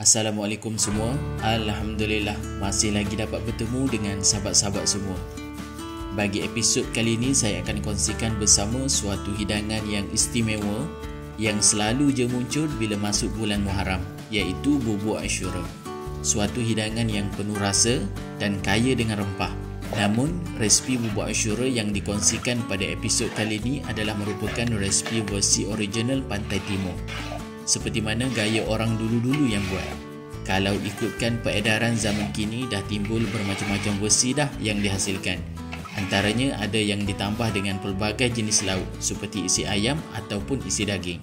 Assalamualaikum semua. Alhamdulillah masih lagi dapat bertemu dengan sahabat-sahabat semua. Bagi episod kali ini saya akan kongsikan bersama suatu hidangan yang istimewa yang selalu je muncul bila masuk bulan Muharram, iaitu bubur Ashura. Suatu hidangan yang penuh rasa dan kaya dengan rempah. Namun, resipi bubur Ashura yang dikongsikan pada episod kali ini adalah merupakan resipi versi original Pantai Timur. Seperti mana gaya orang dulu-dulu yang buat. Kalau ikutkan peredaran zaman kini, dah timbul bermacam-macam versi dah yang dihasilkan. Antaranya ada yang ditambah dengan pelbagai jenis lauk seperti isi ayam ataupun isi daging.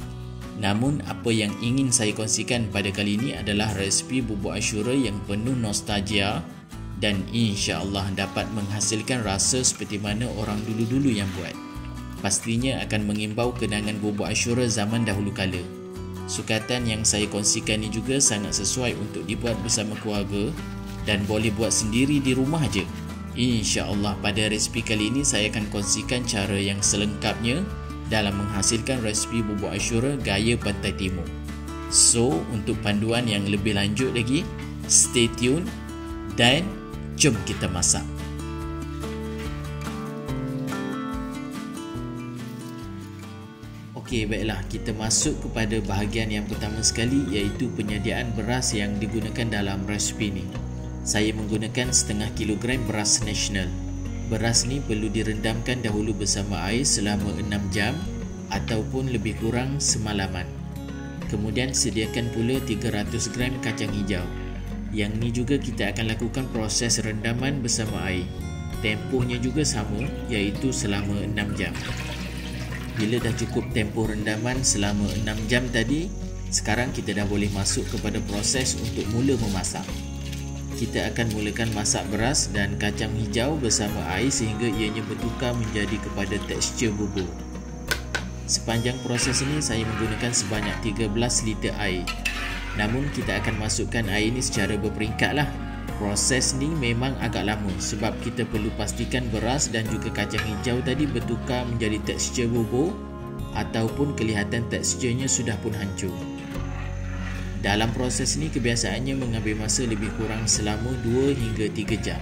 Namun apa yang ingin saya kongsikan pada kali ini adalah resipi bubur Ashura yang penuh nostalgia dan insya-Allah dapat menghasilkan rasa seperti mana orang dulu-dulu yang buat. Pastinya akan mengimbau kenangan bubur Ashura zaman dahulu kala. Sukatan yang saya kongsikan ini juga sangat sesuai untuk dibuat bersama keluarga dan boleh buat sendiri di rumah je. InsyaAllah pada resipi kali ini saya akan kongsikan cara yang selengkapnya dalam menghasilkan resipi bubur Ashura gaya Pantai Timur. So, untuk panduan yang lebih lanjut lagi, stay tune dan jom kita masak. Okey, baiklah, kita masuk kepada bahagian yang pertama sekali, iaitu penyediaan beras yang digunakan dalam resipi ni. Saya menggunakan setengah kilogram beras nasional. Beras ni perlu direndamkan dahulu bersama air selama 6 jam ataupun lebih kurang semalaman. Kemudian sediakan pula 300 gram kacang hijau. Yang ni juga kita akan lakukan proses rendaman bersama air. Tempohnya juga sama, iaitu selama 6 jam. Bila dah cukup tempoh rendaman selama 6 jam tadi, sekarang kita dah boleh masuk kepada proses untuk mula memasak. Kita akan mulakan masak beras dan kacang hijau bersama air sehingga ianya bertukar menjadi kepada tekstur bubur. Sepanjang proses ini saya menggunakan sebanyak 13 liter air. Namun kita akan masukkan air ini secara berperingkat lah. Proses ni memang agak lama sebab kita perlu pastikan beras dan juga kacang hijau tadi bertukar menjadi tekstur bubur ataupun kelihatan teksturnya sudah pun hancur. Dalam proses ni kebiasaannya mengambil masa lebih kurang selama 2 hingga 3 jam.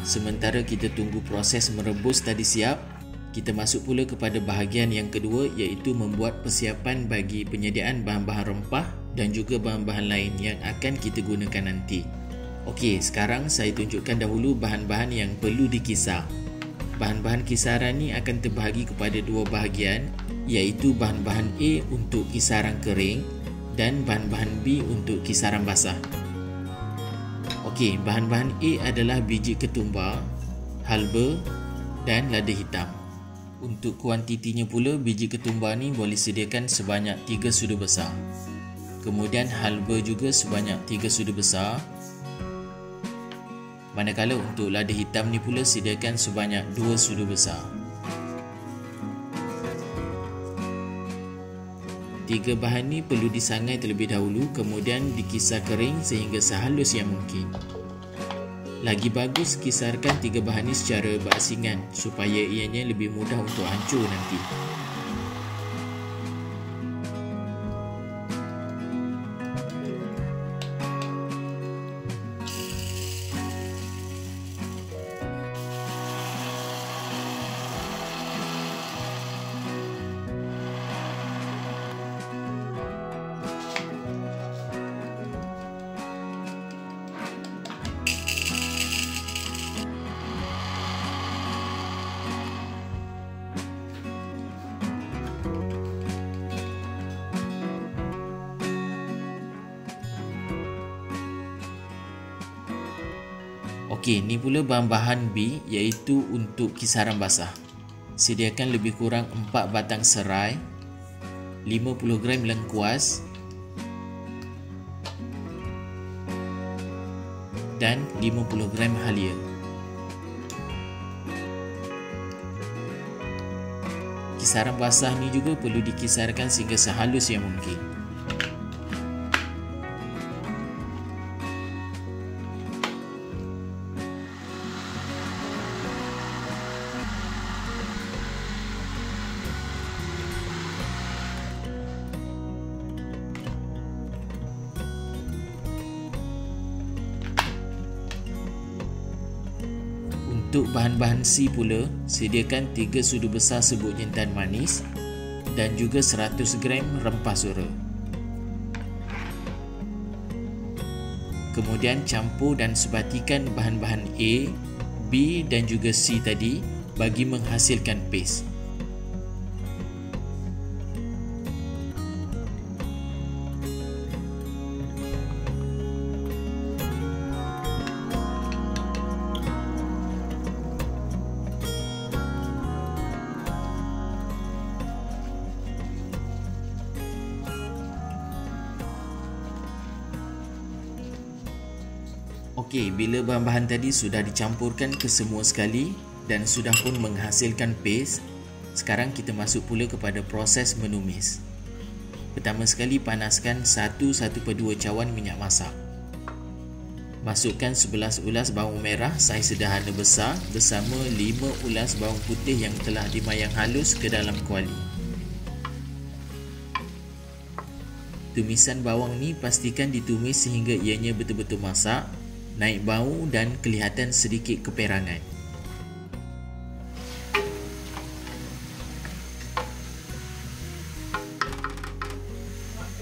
Sementara kita tunggu proses merebus tadi siap, kita masuk pula kepada bahagian yang kedua, iaitu membuat persiapan bagi penyediaan bahan-bahan rempah dan juga bahan-bahan lain yang akan kita gunakan nanti. Okey, sekarang saya tunjukkan dahulu bahan-bahan yang perlu dikisar. Bahan-bahan kisaran ni akan terbahagi kepada dua bahagian, iaitu bahan-bahan A untuk kisaran kering dan bahan-bahan B untuk kisaran basah. Okey, bahan-bahan A adalah biji ketumbar, halba dan lada hitam. Untuk kuantitinya pula, biji ketumbar ni boleh sediakan sebanyak 3 sudu besar. Kemudian halba juga sebanyak 3 sudu besar. Manakala untuk lada hitam ni pula sediakan sebanyak 2 sudu besar. 3 bahan ni perlu disangai terlebih dahulu, kemudian dikisar kering sehingga sehalus yang mungkin. Lagi bagus kisarkan 3 bahan ni secara berasingan supaya ianya lebih mudah untuk hancur nanti. Okey, ni pula bahan-bahan B, iaitu untuk kisaran basah. Sediakan lebih kurang 4 batang serai, 50 gram lengkuas dan 50 gram halia. Kisaran basah ni juga perlu dikisarkan sehingga sehalus yang mungkin. Untuk bahan-bahan C pula, sediakan 3 sudu besar serbuk jintan manis dan juga 100 gram rempah sora. Kemudian campur dan sebatikan bahan-bahan A, B dan juga C tadi bagi menghasilkan paste. Okey, bila bahan-bahan tadi sudah dicampurkan ke semua sekali dan sudah pun menghasilkan paste, sekarang kita masuk pula kepada proses menumis. Pertama sekali panaskan 1/1/2 cawan minyak masak. Masukkan 11 ulas bawang merah saiz sederhana besar bersama 5 ulas bawang putih yang telah dimayang halus ke dalam kuali. Tumisan bawang ni pastikan ditumis sehingga ianya betul-betul masak, naik bau dan kelihatan sedikit keperangan.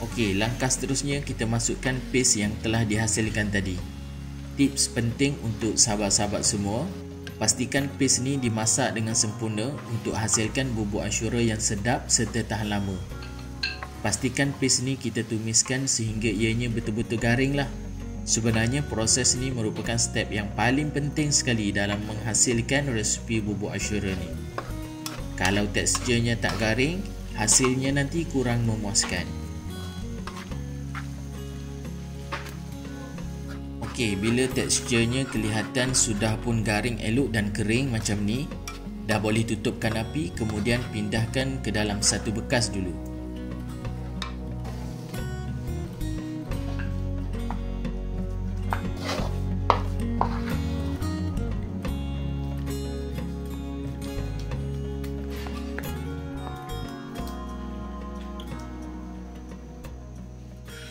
Okey, langkah seterusnya kita masukkan paste yang telah dihasilkan tadi. Tips penting untuk sahabat-sahabat semua, pastikan paste ni dimasak dengan sempurna untuk hasilkan bubur Ashura yang sedap serta tahan lama. Pastikan paste ni kita tumiskan sehingga ianya betul-betul garing lah. Sebenarnya proses ni merupakan step yang paling penting sekali dalam menghasilkan resipi bubur Ashura ni. Kalau teksturnya tak garing, hasilnya nanti kurang memuaskan. Okey, bila teksturnya kelihatan sudah pun garing elok dan kering macam ni, dah boleh tutupkan api, kemudian pindahkan ke dalam satu bekas dulu.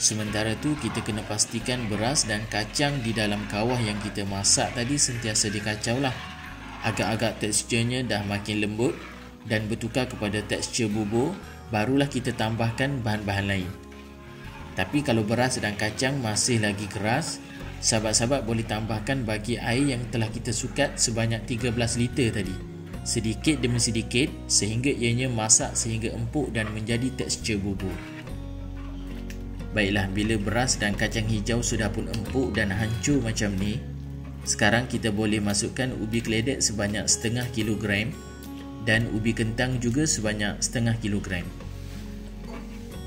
Sementara tu kita kena pastikan beras dan kacang di dalam kawah yang kita masak tadi sentiasa dikacau lah. Agak-agak teksturnya dah makin lembut dan bertukar kepada tekstur bubur, barulah kita tambahkan bahan-bahan lain. Tapi kalau beras dan kacang masih lagi keras, sahabat-sahabat boleh tambahkan bagi air yang telah kita sukat sebanyak 13 liter tadi, sedikit demi sedikit sehingga ianya masak sehingga empuk dan menjadi tekstur bubur. Baiklah, bila beras dan kacang hijau sudah pun empuk dan hancur macam ni, sekarang kita boleh masukkan ubi keledek sebanyak setengah kilogram dan ubi kentang juga sebanyak setengah kilogram.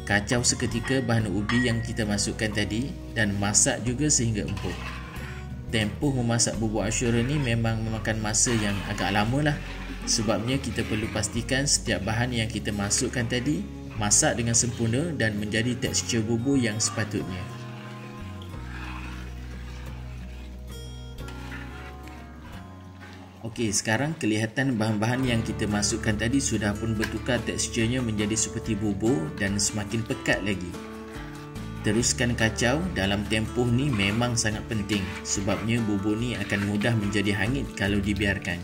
Kacau seketika bahan ubi yang kita masukkan tadi dan masak juga sehingga empuk. Tempoh memasak bubur Ashura ni memang memakan masa yang agak lama lah. Sebabnya kita perlu pastikan setiap bahan yang kita masukkan tadi masak dengan sempurna dan menjadi tekstur bubur yang sepatutnya. Okey, sekarang kelihatan bahan-bahan yang kita masukkan tadi sudah pun bertukar teksturnya menjadi seperti bubur dan semakin pekat lagi. Teruskan kacau. Dalam tempoh ni memang sangat penting sebabnya bubur ni akan mudah menjadi hangit kalau dibiarkan.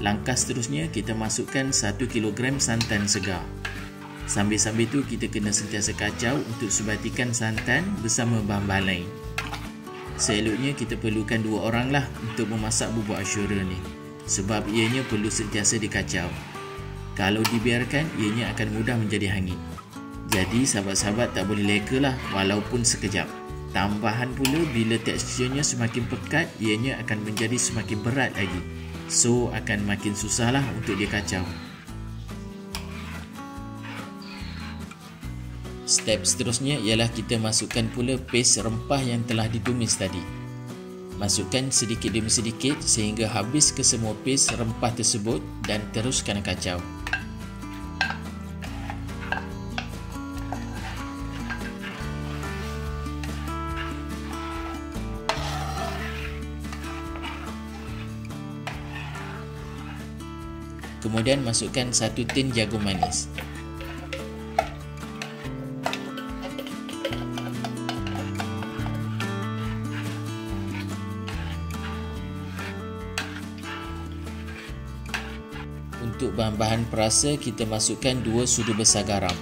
Langkah seterusnya kita masukkan 1 kg santan segar. Sambil-sambil tu kita kena sentiasa kacau untuk sebatikan santan bersama bahan-bahan lain. Seeloknya kita perlukan 2 orang lah untuk memasak bubur Ashura ni, sebab ianya perlu sentiasa dikacau. Kalau dibiarkan, ianya akan mudah menjadi hangit. Jadi sahabat-sahabat tak boleh leka lah walaupun sekejap. Tambahan pula bila teksturnya semakin pekat, ianya akan menjadi semakin berat lagi. So akan makin susah lah untuk dia kacau. Step seterusnya ialah kita masukkan pula paste rempah yang telah ditumis tadi. Masukkan sedikit demi sedikit sehingga habis ke semua paste rempah tersebut dan teruskan kacau. Kemudian masukkan 1 tin jagung manis. Untuk bahan-bahan perasa, kita masukkan 2 sudu besar garam.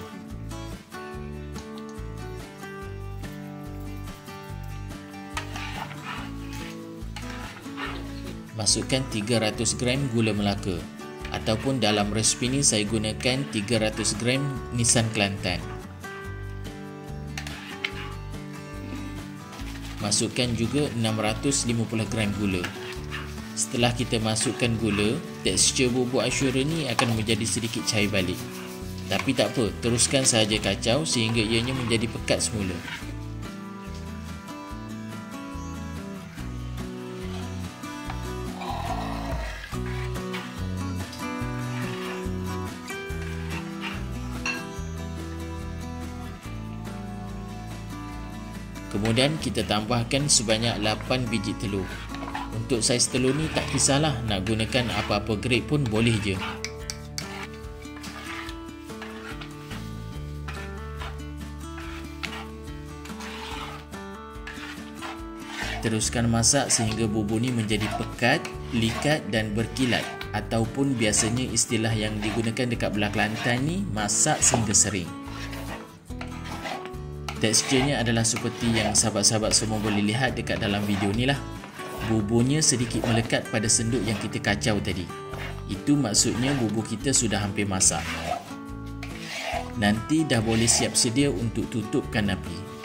Masukkan 300 gram gula Melaka, ataupun dalam resipi ni saya gunakan 300 gram nisan Kelantan. Masukkan juga 650 gram gula. Setelah kita masukkan gula, tekstur bubuk Ashura ni akan menjadi sedikit cair balik. Tapi tak apa, teruskan sahaja kacau sehingga ianya menjadi pekat semula. Kemudian kita tambahkan sebanyak 8 biji telur. Untuk saiz telur ni tak kisahlah, nak gunakan apa-apa grade pun boleh je. Teruskan masak sehingga bubur ni menjadi pekat, likat dan berkilat, ataupun biasanya istilah yang digunakan dekat belah Kelantan ni, masak sehingga sering. Teksturnya adalah seperti yang sahabat-sahabat semua boleh lihat dekat dalam video ni lah. Buburnya sedikit melekat pada senduk yang kita kacau tadi. Itu maksudnya bubur kita sudah hampir masak. Nanti dah boleh siap sedia untuk tutupkan api.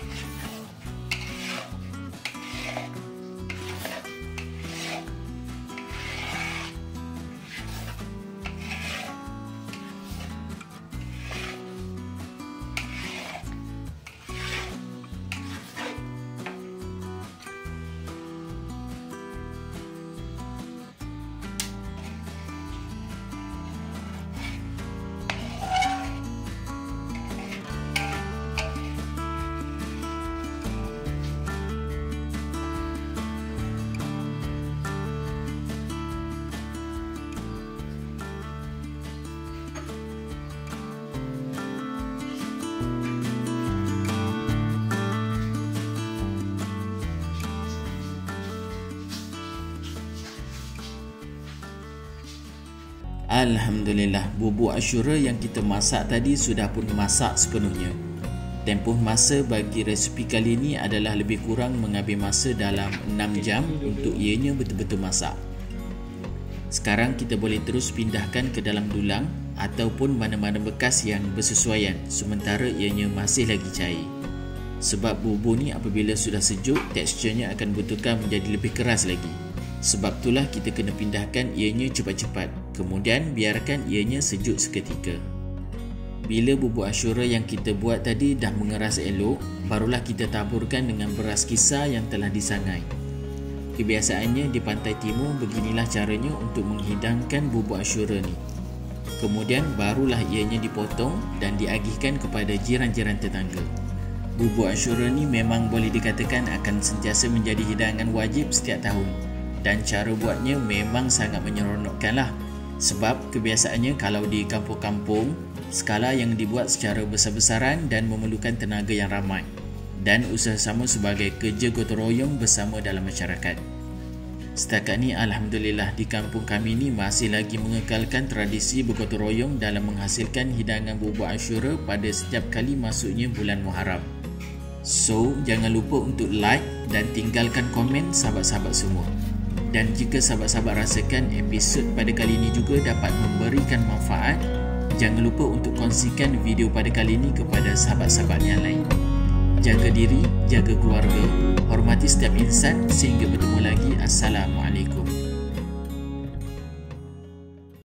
Alhamdulillah, bubur Ashura yang kita masak tadi sudah pun masak sepenuhnya. Tempoh masa bagi resipi kali ini adalah lebih kurang mengambil masa dalam 6 jam untuk ianya betul-betul masak. Sekarang kita boleh terus pindahkan ke dalam dulang ataupun mana-mana bekas yang bersesuaian sementara ianya masih lagi cair. Sebab bubur ni apabila sudah sejuk, teksturnya akan bertukar menjadi lebih keras lagi. Sebab itulah kita kena pindahkan ianya cepat-cepat. Kemudian biarkan ianya sejuk seketika. Bila bubur Ashura yang kita buat tadi dah mengeras elok, barulah kita taburkan dengan beras kisar yang telah disangai. Kebiasaannya di pantai timur beginilah caranya untuk menghidangkan bubur Ashura ni. Kemudian barulah ianya dipotong dan diagihkan kepada jiran-jiran tetangga. Bubur Ashura ni memang boleh dikatakan akan sentiasa menjadi hidangan wajib setiap tahun. Dan cara buatnya memang sangat menyeronokkan lah. Sebab kebiasaannya kalau di kampung-kampung, skala yang dibuat secara besar-besaran dan memerlukan tenaga yang ramai. Dan usaha sama sebagai kerja gotong royong bersama dalam masyarakat. Setakat ni Alhamdulillah di kampung kami ni masih lagi mengekalkan tradisi bergotong royong dalam menghasilkan hidangan bubur Ashura pada setiap kali masuknya bulan Muharram. So, jangan lupa untuk like dan tinggalkan komen sahabat-sahabat semua. Dan jika sahabat-sahabat rasakan episod pada kali ini juga dapat memberikan manfaat, jangan lupa untuk kongsikan video pada kali ini kepada sahabat-sahabat yang lain. Jaga diri, jaga keluarga, hormati setiap insan, sehingga bertemu lagi. Assalamualaikum.